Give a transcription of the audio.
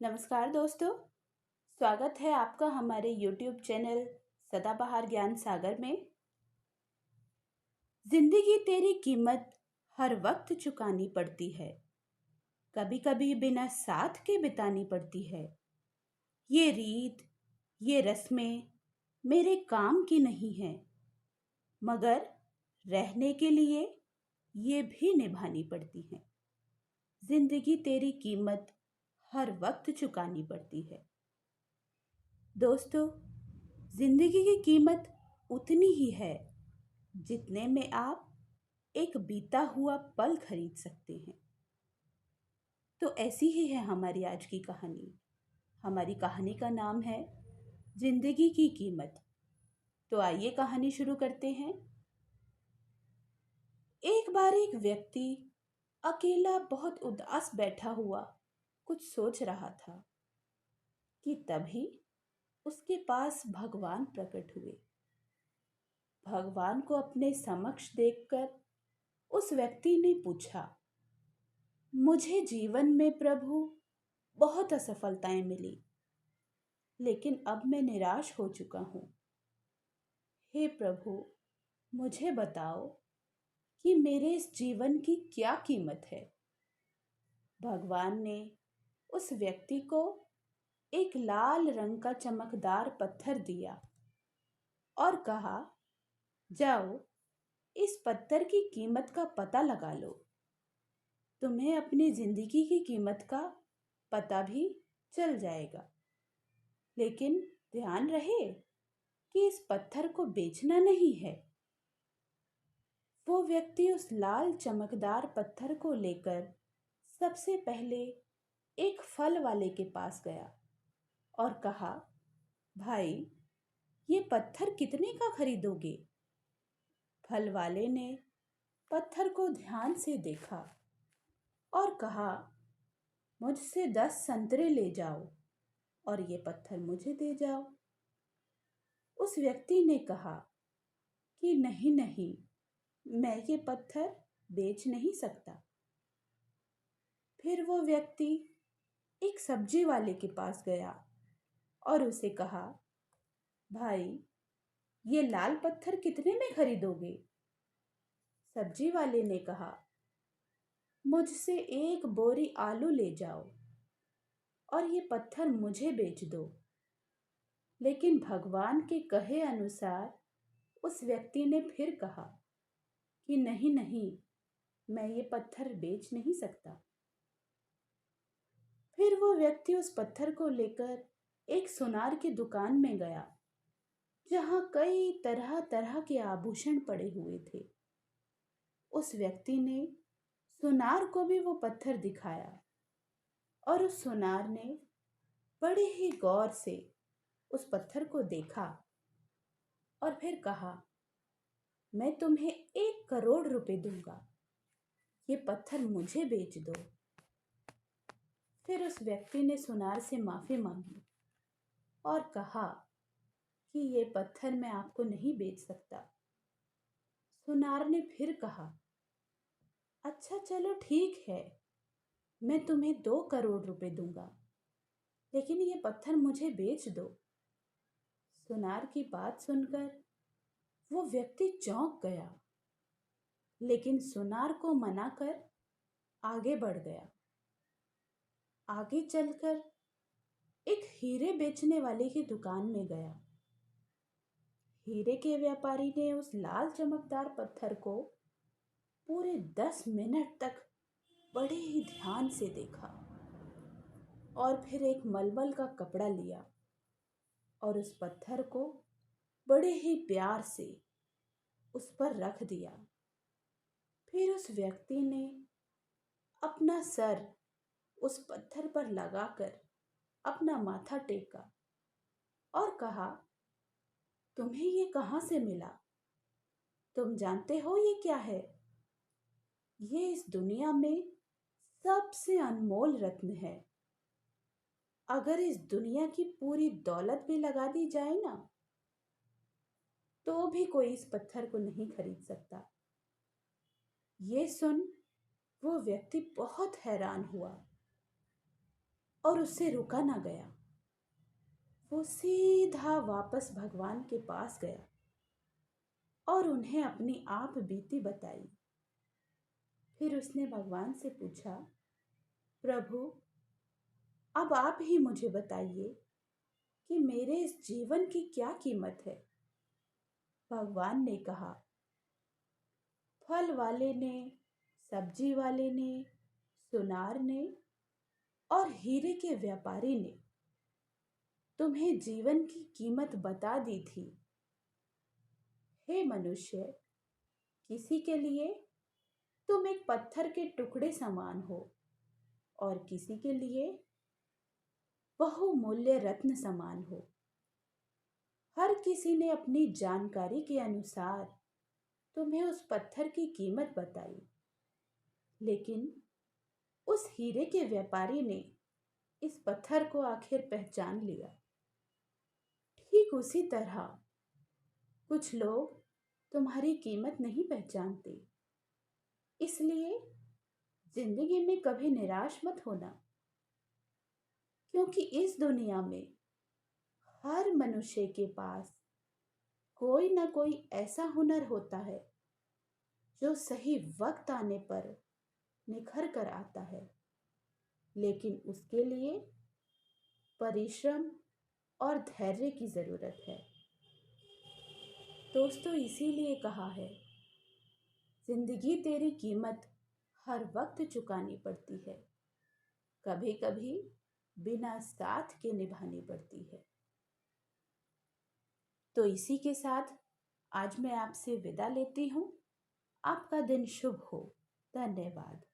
नमस्कार दोस्तों। स्वागत है आपका हमारे YouTube चैनल सदाबहार ज्ञान सागर में। जिंदगी तेरी कीमत हर वक्त चुकानी पड़ती है, कभी कभी बिना साथ के बितानी पड़ती है। ये रीत, ये रस्में मेरे काम की नहीं है, मगर रहने के लिए ये भी निभानी पड़ती है। जिंदगी तेरी कीमत हर वक्त चुकानी पड़ती है। दोस्तों, जिंदगी की कीमत उतनी ही है जितने में आप एक बीता हुआ पल खरीद सकते हैं। तो ऐसी ही है हमारी आज की कहानी। हमारी कहानी का नाम है जिंदगी की कीमत। तो आइए कहानी शुरू करते हैं। एक बार एक व्यक्ति अकेला बहुत उदास बैठा हुआ कुछ सोच रहा था कि तभी उसके पास भगवान प्रकट हुए। भगवान को अपने समक्ष देखकर उस व्यक्ति ने पूछा, मुझे जीवन में प्रभु बहुत असफलताएं मिली, लेकिन अब मैं निराश हो चुका हूँ। हे प्रभु, मुझे बताओ कि मेरे इस जीवन की क्या कीमत है। भगवान ने उस व्यक्ति को एक लाल रंग का चमकदार पत्थर दिया और कहा, जाओ इस पत्थर की कीमत का पता लगा लो। तुम्हें अपनी जिंदगी की कीमत का पता भी चल जाएगा, लेकिन ध्यान रहे कि इस पत्थर को बेचना नहीं है। वो व्यक्ति उस लाल चमकदार पत्थर को लेकर सबसे पहले एक फल वाले के पास गया और कहा, भाई, ये पत्थर कितने का खरीदोगे? फल वाले ने पत्थर को ध्यान से देखा और कहा, मुझसे 10 संतरे ले जाओ और ये पत्थर मुझे दे जाओ। उस व्यक्ति ने कहा कि नहीं नहीं, मैं ये पत्थर बेच नहीं सकता। फिर वो व्यक्ति एक सब्जी वाले के पास गया और उसे कहा, भाई, ये लाल पत्थर कितने में खरीदोगे? सब्जी वाले ने कहा, मुझसे 1 बोरी आलू ले जाओ और ये पत्थर मुझे बेच दो। लेकिन भगवान के कहे अनुसार उस व्यक्ति ने फिर कहा कि नहीं नहीं, मैं ये पत्थर बेच नहीं सकता। फिर वो व्यक्ति उस पत्थर को लेकर एक सुनार की दुकान में गया, जहां कई तरह तरह के आभूषण पड़े हुए थे। उस व्यक्ति ने सुनार को भी वो पत्थर दिखाया और उस सुनार ने बड़े ही गौर से उस पत्थर को देखा और फिर कहा, मैं तुम्हें 1 करोड़ रुपए दूंगा, ये पत्थर मुझे बेच दो। फिर उस व्यक्ति ने सुनार से माफी मांगी और कहा कि ये पत्थर मैं आपको नहीं बेच सकता। सुनार ने फिर कहा, अच्छा चलो ठीक है, मैं तुम्हें 2 करोड़ रुपए दूंगा, लेकिन ये पत्थर मुझे बेच दो। सुनार की बात सुनकर वो व्यक्ति चौंक गया, लेकिन सुनार को मनाकर आगे बढ़ गया। आगे चलकर एक हीरे बेचने वाले की दुकान में गया। हीरे के व्यापारी ने उस लाल चमकदार पत्थर को पूरे 10 मिनट तक बड़े ही ध्यान से देखा और फिर एक मलमल का कपड़ा लिया और उस पत्थर को बड़े ही प्यार से उस पर रख दिया। फिर उस व्यक्ति ने अपना सर उस पत्थर पर लगाकर अपना माथा टेका और कहा, तुम्हें ये कहाँ से मिला? तुम जानते हो ये क्या है? ये इस दुनिया में सबसे अनमोल रत्न है। अगर इस दुनिया की पूरी दौलत भी लगा दी जाए ना, तो भी कोई इस पत्थर को नहीं खरीद सकता। ये सुन वो व्यक्ति बहुत हैरान हुआ और उससे रुका ना गया। वो सीधा वापस भगवान के पास गया और उन्हें अपनी आप बीती बताई। फिर उसने भगवान से पूछा, प्रभु, अब आप ही मुझे बताइए कि मेरे इस जीवन की क्या कीमत है। भगवान ने कहा, फल वाले ने, सब्जी वाले ने, सुनार ने और हीरे के व्यापारी ने तुम्हें जीवन की कीमत बता दी थी। हे मनुष्य, किसी के लिए तुम एक पत्थर के टुकड़े समान हो और किसी के लिए बहुमूल्य रत्न समान हो। हर किसी ने अपनी जानकारी के अनुसार तुम्हें उस पत्थर की कीमत बताई, लेकिन उस हीरे के व्यापारी ने इस पत्थर को आखिर पहचान लिया। ठीक उसी तरह कुछ लोग तुम्हारी कीमत नहीं पहचानते। इसलिए जिंदगी में कभी निराश मत होना, क्योंकि इस दुनिया में हर मनुष्य के पास कोई ना कोई ऐसा हुनर होता है जो सही वक्त आने पर निखर कर आता है, लेकिन उसके लिए परिश्रम और धैर्य की जरूरत है। दोस्तों, इसीलिए कहा है, जिंदगी तेरी कीमत हर वक्त चुकानी पड़ती है, कभी कभी बिना साथ के निभानी पड़ती है। तो इसी के साथ आज मैं आपसे विदा लेती हूँ। आपका दिन शुभ हो। धन्यवाद।